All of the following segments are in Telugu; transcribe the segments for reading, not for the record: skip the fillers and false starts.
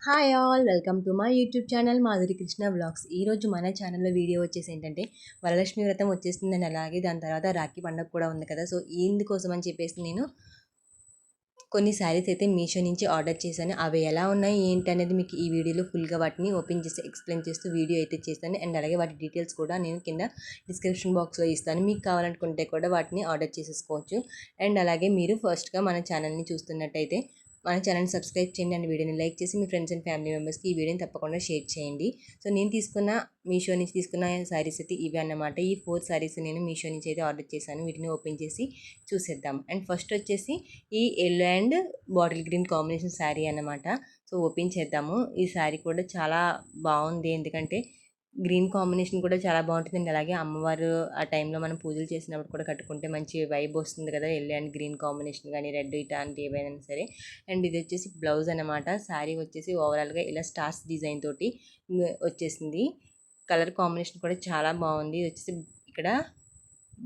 Hi all welcome to my YouTube channel Madhuri Krishna vlogs. ఈరోజు మన ఛానల్లో వీడియో వచ్చేసి ఏంటంటే వరలక్ష్మి వ్రతం వచ్చేస్తుందని, అలాగే దాని తర్వాత రాఖీ పండుగ కూడా ఉంది కదా. సో ఇందుకోసం అని చెప్పేసి నేను కొన్ని శారీస్ అయితే మీషో నుంచి ఆర్డర్ చేశాను. అవి ఎలా ఉన్నాయి ఏంటి అనేది మీకు ఈ వీడియోలో ఫుల్గా వాటిని ఓపెన్ చేసి ఎక్స్ప్లెయిన్ చేస్తూ వీడియో అయితే చేస్తాను. అండ్ అలాగే వాటి డీటెయిల్స్ కూడా నేను కింద డిస్క్రిప్షన్ బాక్స్లో ఇస్తాను. మీకు కావాలనుకుంటే కూడా వాటిని ఆర్డర్ చేసేసుకోవచ్చు. అండ్ అలాగే మీరు ఫస్ట్గా మన ఛానల్ని చూస్తున్నట్టయితే మన ఛానల్ని సబ్స్క్రైబ్ చేయండి అండ్ వీడియోని లైక్ చేసి మీ ఫ్రెండ్స్ అండ్ ఫ్యామిలీ మెంబర్స్కి ఈ వీడియోని తప్పకుండా షేర్ చేయండి. సో నేను మీషో నుంచి తీసుకున్న శారీస్ అయితే ఇవి అన్నమాట. ఈ 4 శారీస్ నేను మీషో నుంచి అయితే ఆర్డర్ చేశాను. వీటిని ఓపెన్ చేసి చూసేద్దాం. అండ్ ఫస్ట్ వచ్చేసి ఈ yellow and bottle green combination sari అన్నమాట. సో ఓపెన్ చేద్దాము. ఈ శారీ కూడా చాలా బాగుంది, ఎందుకంటే గ్రీన్ కాంబినేషన్ కూడా చాలా బాగుంటుందండి. అలాగే అమ్మవారు ఆ టైంలో మనం పూజలు చేసినప్పుడు కూడా కట్టుకుంటే మంచి వైబ్ వస్తుంది కదా, ఎల్లో అండ్ గ్రీన్ కాంబినేషన్ కానీ రెడ్ ఇట్లాంటి ఏవైనా సరే. అండ్ ఇది వచ్చేసి బ్లౌజ్ అనమాట. శారీ వచ్చేసి ఓవరాల్గా ఇలా స్టార్స్ డిజైన్ తోటి వచ్చేసింది. కలర్ కాంబినేషన్ కూడా చాలా బాగుంది. ఇది వచ్చేసి ఇక్కడ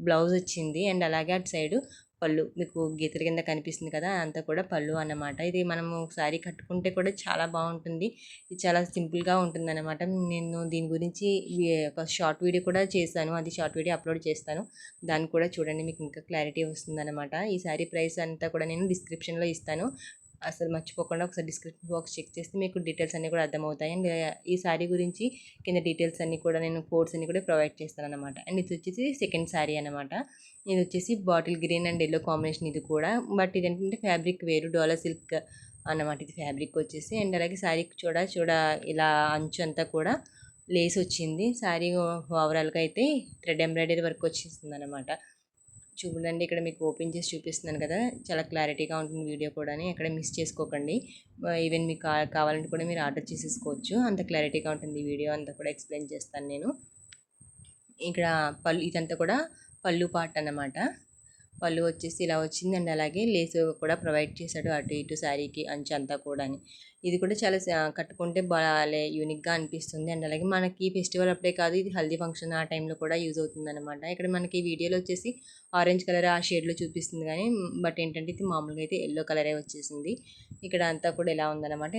బ్లౌజ్ వచ్చింది. అండ్ అలాగే అటు సైడు పళ్ళు మీకు గీతల కింద కనిపిస్తుంది కదా, అంతా కూడా పళ్ళు అన్నమాట. ఇది మనము శారీ కట్టుకుంటే కూడా చాలా బాగుంటుంది. ఇది చాలా సింపుల్గా ఉంటుంది అనమాట. నేను దీని గురించి ఒక షార్ట్ వీడియో కూడా చేశాను. అది షార్ట్ వీడియో అప్లోడ్ చేస్తాను. దాన్ని కూడా చూడండి, మీకు ఇంకా క్లారిటీ వస్తుంది అనమాట. ఈ శారీ ప్రైస్ అంతా కూడా నేను డిస్క్రిప్షన్లో ఇస్తాను. అసలు మర్చిపోకుండా ఒకసారి డిస్క్రిప్షన్ బాక్స్ చెక్ చేస్తే మీకు డీటెయిల్స్ అన్నీ కూడా అర్థమవుతాయి. అండ్ ఈ శారీ గురించి కింద డీటెయిల్స్ అన్నీ కూడా నేను కోడ్స్ అన్నీ కూడా ప్రొవైడ్ చేస్తాను అనమాట. అండ్ ఇది వచ్చేసి సెకండ్ శారీ అనమాట. ఇది వచ్చేసి bottle green and yellow combination ఇది కూడా. బట్ ఇది ఏంటంటే ఫ్యాబ్రిక్ వేరు, డోలా సిల్క్ అన్నమాట ఇది ఫ్యాబ్రిక్ వచ్చేసి. అండ్ అలాగే శారీ చూడ ఇలా అంచు అంతా కూడా లేస్ వచ్చింది. శారీ ఓవరాల్గా అయితే థ్రెడ్ ఎంబ్రాయిడరీ వర్క్ వచ్చేస్తుంది అనమాట. చూడండి, ఇక్కడ మీకు ఓపెన్ చేసి చూపిస్తున్నాను కదా, చాలా క్లారిటీగా ఉంటుంది వీడియో కూడా, ఎక్కడ మిస్ చేసుకోకండి. ఈవెన్ మీకు కావాలంటే కూడా మీరు ఆర్డర్ చేసేసుకోవచ్చు, అంత క్లారిటీగా ఉంటుంది వీడియో అంతా కూడా ఎక్స్ప్లెయిన్ చేస్తాను నేను. ఇక్కడ పళ్ళు ఇదంతా కూడా పళ్ళు పార్ట్ అన్నమాట. పళ్ళు వచ్చేసి ఇలా వచ్చింది. అండ్ అలాగే లేస్ కూడా ప్రొవైడ్ చేశాడు అటు ఇటు శారీకి అంచు అంతా కూడా. ఇది కూడా చాలా కట్టుకుంటే బాగా యూనిక్గా అనిపిస్తుంది. అండ్ అలాగే మనకి ఫెస్టివల్ అప్పుడే కాదు, ఇది హల్దీ ఫంక్షన్ ఆ టైంలో కూడా యూజ్ అవుతుంది అనమాట. ఇక్కడ మనకి వీడియోలో వచ్చేసి ఆరెంజ్ కలర్ ఆ షేడ్లో చూపిస్తుంది కానీ, బట్ ఏంటంటే ఇది మామూలుగా అయితే ఎల్లో కలరే వచ్చేసింది. ఇక్కడ అంతా కూడా ఎలా ఉందన్నమాట.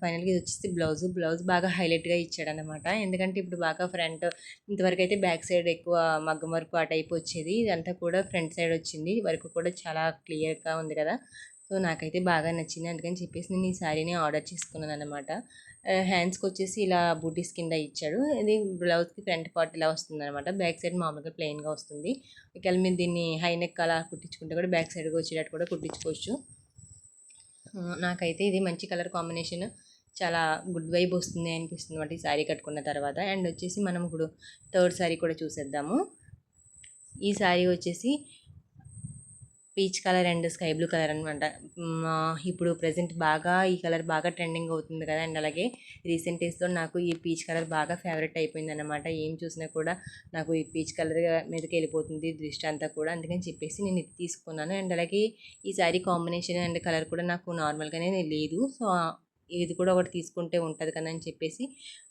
ఫైనల్గా ఇది వచ్చేసి బ్లౌజ్ బాగా హైలైట్గా ఇచ్చాడనమాట. ఎందుకంటే ఇప్పుడు బాగా ఫ్రంట్, ఇంతవరకు అయితే బ్యాక్ సైడ్ ఎక్కువ మగ్గం వరకు ఆ టైప్ వచ్చేది, ఇదంతా కూడా ఫ్రంట్ సైడ్ వచ్చింది. వర్క్ కూడా చాలా క్లియర్గా ఉంది కదా. సో నాకైతే బాగా నచ్చింది, అందుకని చెప్పేసి నేను ఈ శారీని ఆర్డర్ చేసుకున్నాను అనమాట. హ్యాండ్స్కి వచ్చేసి ఇలా బూటీస్ కింద ఇచ్చాడు. ఇది బ్లౌజ్కి ఫ్రంట్ పార్ట్ ఇలా వస్తుంది అనమాట. బ్యాక్ సైడ్ మామూలుగా ప్లెయిన్గా వస్తుంది. ఒకవేళ మీరు దీన్ని హై నెక్ అలా కుట్టించుకుంటే కూడా బ్యాక్ సైడ్గా వచ్చేటట్టు కూడా కుట్టించుకోవచ్చు. నాకైతే ఇది మంచి కలర్ కాంబినేషన్, చాలా గుడ్ వైబ్ వస్తుంది అనిపిస్తుంది అనమాట ఈ శారీ కట్టుకున్న తర్వాత. అండ్ వచ్చేసి మనం ఇప్పుడు థర్డ్ శారీ కూడా చూసేద్దాము. ఈ శారీ వచ్చేసి peach colour and sky blue colour అనమాట. ఇప్పుడు ప్రజెంట్ బాగా ఈ కలర్ బాగా ట్రెండింగ్ అవుతుంది కదా. అండ్ అలాగే రీసెంట్ డేస్లో నాకు ఈ పీచ్ కలర్ బాగా ఫేవరెట్ అయిపోయింది అనమాట. ఏం చూసినా కూడా నాకు ఈ పీచ్ కలర్ మీదకి వెళ్ళిపోతుంది దృష్టి అంతా కూడా, అందుకని చెప్పేసి నేను ఇది తీసుకున్నాను. అండ్ అలాగే ఈ శారీ కాంబినేషన్ అండ్ కలర్ కూడా నాకు నార్మల్గానే లేదు. సో ఇది కూడా ఒకటి తీసుకుంటే ఉంటుంది కదా అని చెప్పేసి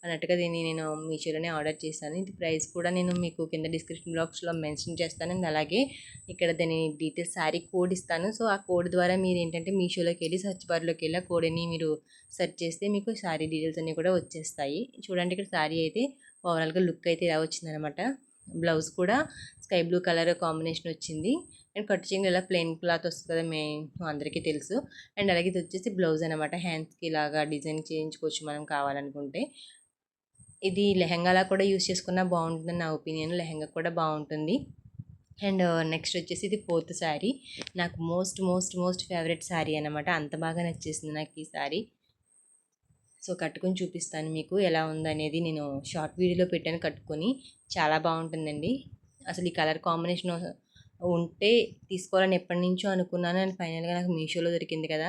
అన్నట్టుగా దీన్ని నేను మీషోలోనే ఆర్డర్ చేశాను. ఇది ప్రైస్ కూడా నేను మీకు కింద డిస్క్రిప్షన్ బాక్స్లో మెన్షన్ చేస్తాను. అండ్ అలాగే ఇక్కడ దాని డీటెయిల్స్ శారీ కోడ్ ఇస్తాను. సో ఆ కోడ్ ద్వారా మీరు ఏంటంటే మీషోలోకి వెళ్ళి సర్చ్ బార్లోకి వెళ్ళి ఆ కోడ్ని మీరు సెర్చ్ చేస్తే మీకు శారీ డీటెయిల్స్ అన్నీ కూడా వచ్చేస్తాయి. చూడండి, ఇక్కడ శారీ అయితే ఓవరాల్గా లుక్ అయితే ఇలా వచ్చిందనమాట. బ్లౌజ్ కూడా స్కై బ్లూ కలర్ కాంబినేషన్ వచ్చింది. అండ్ కట్ చెంగు ఇలా ప్లెయిన్ క్లాత్ వస్తుంది కదా, అందరికీ తెలుసు. అండ్ అలాగే ఇది వచ్చేసి బ్లౌజ్ అనమాట. హ్యాండ్స్కి ఇలాగా డిజైన్ చేయించుకోవచ్చు మనం కావాలనుకుంటే. ఇది లెహంగాలా కూడా యూస్ చేసుకున్నా బాగుంటుందని నా ఒపీనియన్. లెహంగా కూడా బాగుంటుంది. అండ్ నెక్స్ట్ వచ్చేసి ఇది ఫోర్త్ శారీ. నాకు మోస్ట్ ఫేవరెట్ శారీ అనమాట. అంత బాగా నచ్చేసింది నాకు ఈ శారీ. సో కట్టుకొని చూపిస్తాను మీకు ఎలా ఉందనేది. నేను షార్ట్ వీడియోలో పెట్టాను కట్టుకొని, చాలా బాగుంటుందండి. అసలు ఈ కలర్ కాంబినేషన్ ఉంటే తీసుకోవాలని ఎప్పటి నుంచో అనుకున్నాను. అండ్ ఫైనల్గా నాకు మీషోలో దొరికింది కదా.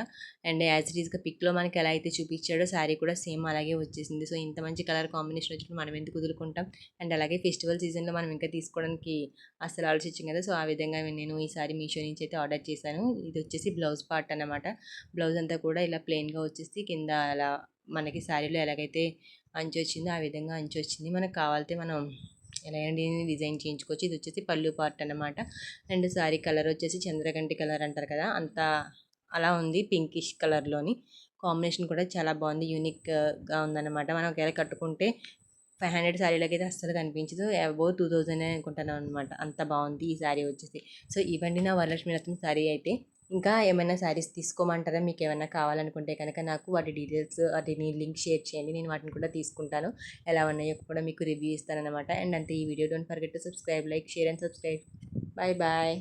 అండ్ యాజ్ ఇట్ ఈస్గా పిక్లో మనకి ఎలా అయితే చూపించాడో శారీ కూడా సేమ్ అలాగే వచ్చేసింది. సో ఇంత మంచి కలర్ కాంబినేషన్ వచ్చినప్పుడు మనం ఎందుకు వదులుకుంటాం. అండ్ అలాగే ఫెస్టివల్ సీజన్లో మనం ఇంకా తీసుకోవడానికి అసలు ఆలోచించాం కదా. సో ఆ విధంగా నేను ఈ సారీ మీషో నుంచి అయితే ఆర్డర్ చేశాను. ఇది వచ్చేసి బ్లౌజ్ పార్ట్ అనమాట. బ్లౌజ్ అంతా కూడా ఇలా ప్లెయిన్గా వచ్చేసి కింద అలా మనకి శారీలో ఎలాగైతే అంచు వచ్చిందో ఆ విధంగా అంచు వచ్చింది. మనకు కావాలితే మనం ఎలాగంటే డిజైన్ చేయించుకోవచ్చు. ఇది వచ్చేసి పళ్ళు పార్ట్ అనమాట. అండ్ శారీ కలర్ వచ్చేసి చంద్రగంటి కలర్ అంటారు కదా, అంత అలా ఉంది, పింకిష్ కలర్లోని. కాంబినేషన్ కూడా చాలా బాగుంది, యూనిక్గా ఉందన్నమాట. మనం ఒకవేళ కట్టుకుంటే 500 శారీలకి అయితే అస్సలు కనిపించదు, అబోవ్ 2000 అనుకుంటాను అనమాట. అంత బాగుంది ఈ శారీ వచ్చేసి. సో ఇవండి నా వరలక్ష్మి వ్రతం శారీ అయితే. ఇంకా ఏమైనా శారీస్ తీసుకోమంటారా? మీకు ఏమైనా కావాలనుకుంటే కనుక నాకు వాటి డీటెయిల్స్ వాటిని లింక్ షేర్ చేయండి, నేను వాటిని కూడా తీసుకుంటాను. ఎలా ఉన్నాయో కూడా మీకు రివ్యూ ఇస్తానన్నమాట. అండ్ అంతే ఈ video. Don't forget to subscribe, like, share and subscribe. Bye bye.